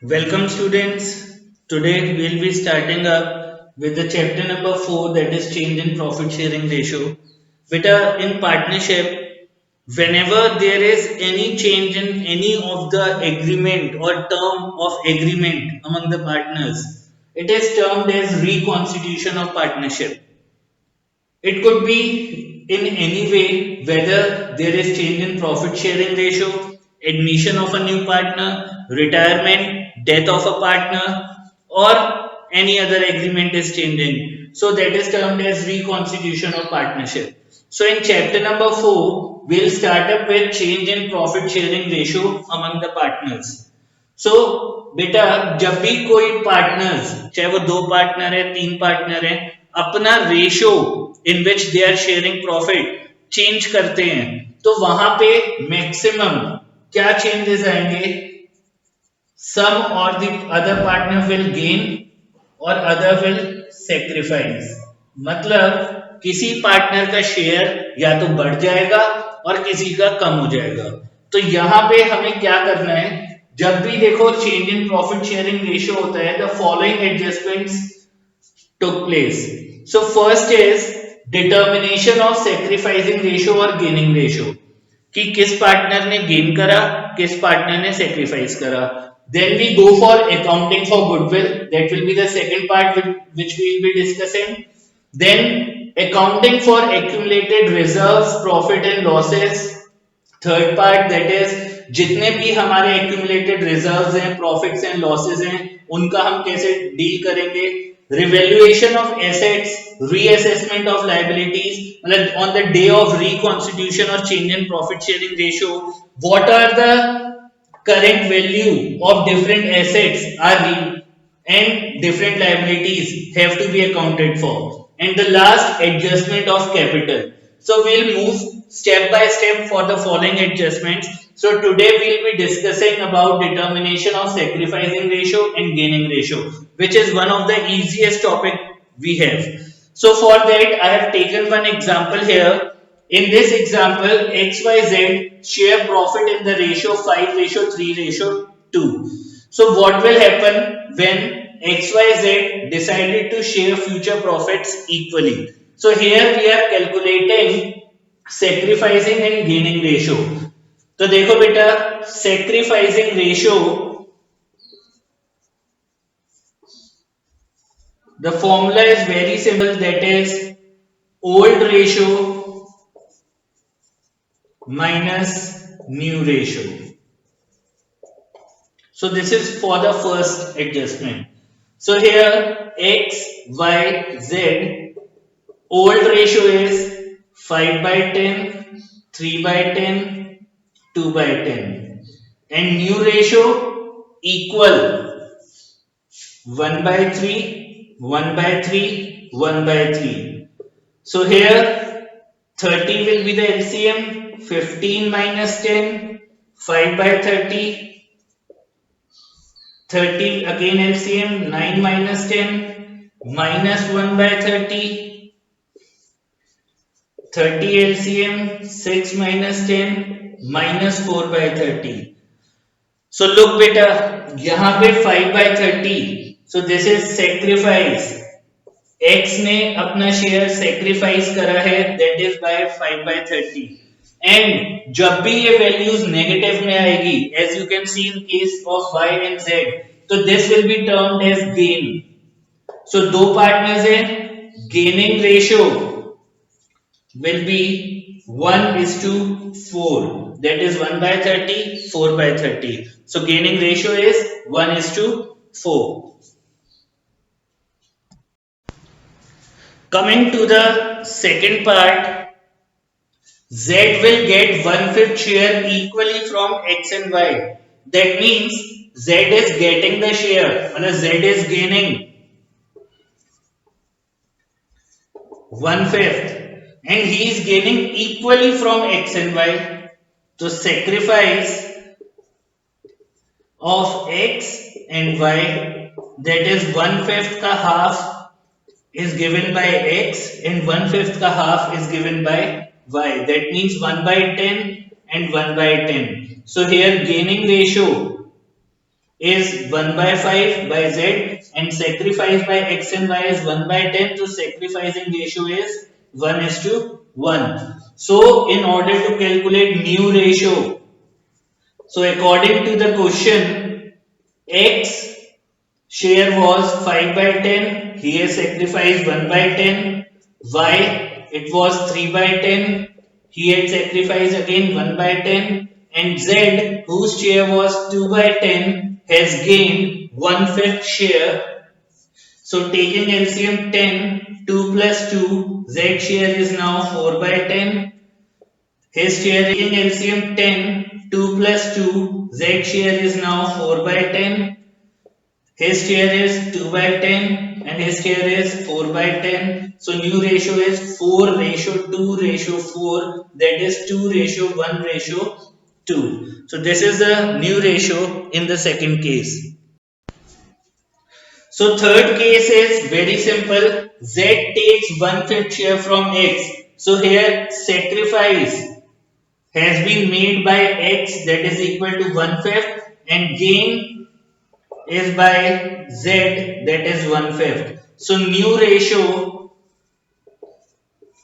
Welcome students. Today we'll be starting up with the chapter number 4, that is change in profit sharing ratio. In partnership, whenever there is any change in any of the agreement or term of agreement among the partners, it is termed as reconstitution of partnership. It could be in any way, whether there is change in profit sharing ratio, admission of a new partner, retirement, death of a partner, or any other agreement is changing. So that is termed as reconstitution of partnership. So in chapter number 4, we'll start up with change in profit sharing ratio among the partners. सो बेटा जब भी कोई partners, चाहे वो दो partner है, तीन partner है, अपना ratio in which they are sharing profit change करते हैं, तो वहां पे मैक्सिमम क्या चेंजेस आएंगे? सम और the other partner will gain और अदर विल सेक्रीफाइस। मतलब किसी पार्टनर का शेयर या तो बढ़ जाएगा और किसी का कम हो जाएगा। तो यहां पे हमें क्या करना है? जब भी देखो change in profit sharing ratio होता है, the following adjustments took place. So first is determination of sacrificing ratio और gaining ratio, कि किस पार्टनर ने गेन करा, किस पार्टनर ने सेक्रीफाइस करा. Then we go for accounting for goodwill. That will be the second part which we will be discussing. Then accounting for accumulated reserves, profit and losses. Third part that is जितने भी हमारे accumulated reserves हैं, profits and losses हैं, उनका हम कैसे deal करेंगे. Revaluation of assets, reassessment of liabilities, मतलब on the day of reconstitution और change in profit sharing ratio, what are the current value of different assets and different liabilities have to be accounted for, and the last adjustment of capital. So we'll move step by step for the following adjustments. So today we'll be discussing about determination of sacrificing ratio and gaining ratio, which is one of the easiest topic we have. So for that I have taken one example here. In this example, XYZ share profit in the ratio 5:3:2. So what will happen when XYZ decided to share future profits equally? So here we are calculating sacrificing and gaining ratio. तो देखो बेटा, sacrificing ratio, the formula is very simple, that is old ratio minus new ratio. So this is for the first adjustment. So here X, Y, Z, old ratio is 5/10, 3/10, 2/10, and new ratio equal 1/3, 1/3, 1/3. So here 30 will be the LCM. 15 minus 10, 5/30, 30 again LCM, 9 minus 10, minus 1/30, 30 LCM, 6 minus 10, minus 4/30. So look beta, यहाँ पे 5/30, so this is sacrifice. X ने अपना share sacrifice करा है, that is by 5/30. And जब भी ये values negative में आएगी, as you can see in case of y and z, तो this will be termed as gain. So दो पार्टनर्स हैं, gaining ratio will be 1:4, that is 1/30, 4/30. So gaining ratio is 1:4. Coming to the second part, Z will get 1/5 share equally from X and Y. That means Z is getting the share, मतलब Z is gaining 1/5 and he is gaining equally from X and Y. So sacrifice of X and Y, that is 1/5 का half is given by X and 1/5 का half is given by Y. That means 1/10 and 1/10. So here gaining ratio is 1 by 5 by Z and sacrifice by X and Y is 1 by 10. So sacrificing ratio is 1 is to 1. So in order to calculate new ratio, so according to the question, X share was 5 by 10. He has sacrificed 1 by 10. Y, it was 3 by 10. He had sacrificed again 1 by 10. And Z, whose share was 2 by 10, has gained 1/5 share. So taking LCM 10, 2 plus 2, Z share is now 4 by 10. His share taking LCM 10, 2 plus 2, Z share is now 4 by 10. His share is 2 by 10 and his share is 4 by 10. So new ratio is 4 ratio 2 ratio 4, that is 2 ratio 1 ratio 2. So this is the new ratio in the second case. So third case is very simple. Z takes 1/5 share from X. So here sacrifice has been made by X, that is equal to 1/5, and gain is by Z, that is 1/5. So new ratio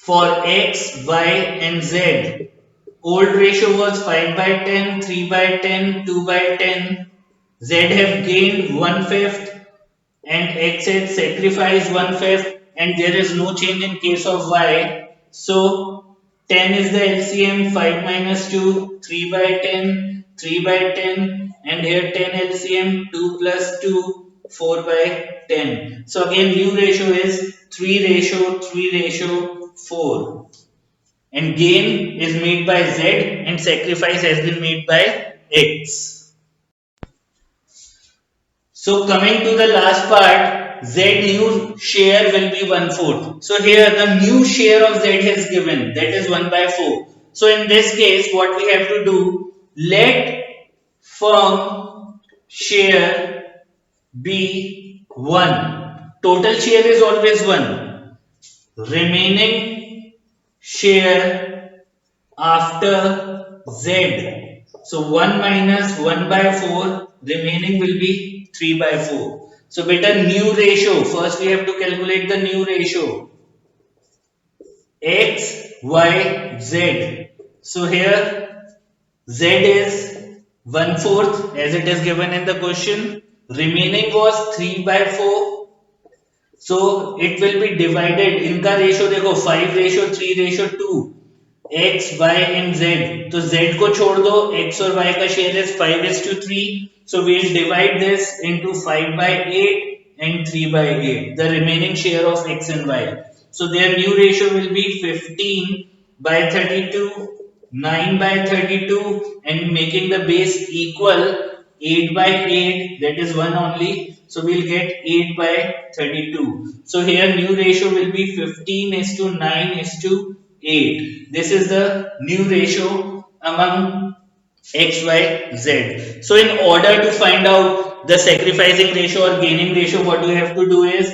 for X, Y and Z. Old ratio was 5 by 10, 3 by 10, 2 by 10. Z have gained 1/5 and X had sacrificed 1/5 and there is no change in case of Y. So 10 is the LCM, 5 minus 2, 3 by 10, 3 by 10 and here 10 LCM, 2 plus 2, 4 by 10. So again new ratio is 3 ratio 3 ratio 4 and gain is made by Z and sacrifice has been made by X. So coming to the last part, Z new share will be 1/4. So here the new share of Z has given, that is 1 by 4. So in this case what we have to do, let firm share be 1. Total share is always 1. Remaining share after Z. So 1 minus 1 by 4, remaining will be 3 by 4. So beta new ratio, first we have to calculate the new ratio. X, Y, Z. So here Z is 1/4 as it is given in the question. Remaining was 3 by 4. So it will be divided. इनका ratio देखो 5 ratio 3 ratio 2. X, Y and Z. तो Z को छोड़ दो, X और Y का share is 5:3. So we'll divide this into 5 by 8 and 3 by 8. The remaining share of X and Y. So their new ratio will be 15 by 32, 9 by 32 and making the base equal 8 by 8, that is 1 only. So we'll get 8 by 32. So here new ratio will be 15:9:8. This is the new ratio among X, Y, Z. So in order to find out the sacrificing ratio or gaining ratio, what you have to do is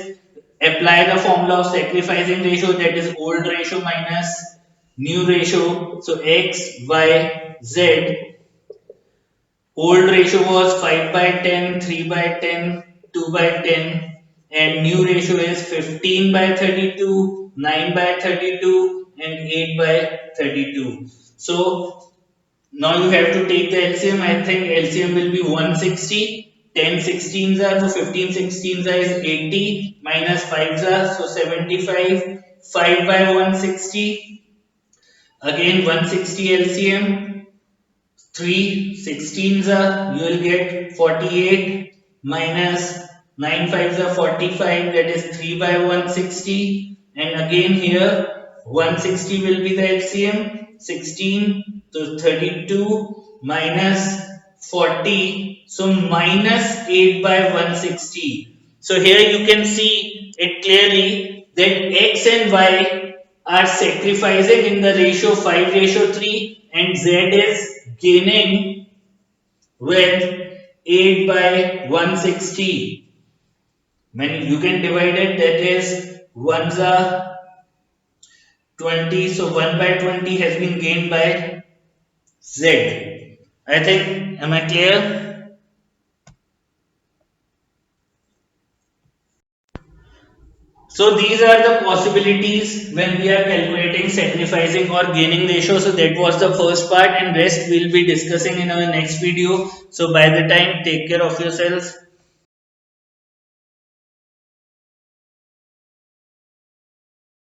apply the formula of sacrificing ratio, that is old ratio minus new ratio. So X, Y, Z. Old ratio was 5 by 10, 3 by 10, 2 by 10 and new ratio is 15 by 32, 9 by 32 and 8 by 32. So now you have to take the LCM. I think LCM will be 160. 10 16s are, so 15 16s are is 80 minus 5s are, so 75. 5 by 160. Again 160 LCM. 3 16s are, you will get 48 minus 9 5s are 45, that is 3 by 160 and again here 160 will be the LCM, 16 so 32 minus 40, so minus 8 by 160. So here you can see it clearly that X and Y are sacrificing in the ratio 5:3 and Z is gaining with 8 by 160. When you can divide it, that is 1s are 20, so 1 by 20 has been gained by Z. I think, am I clear? So these are the possibilities when we are calculating sacrificing or gaining ratio. So that was the first part, and rest we'll be discussing in our next video. So by the time, take care of yourselves.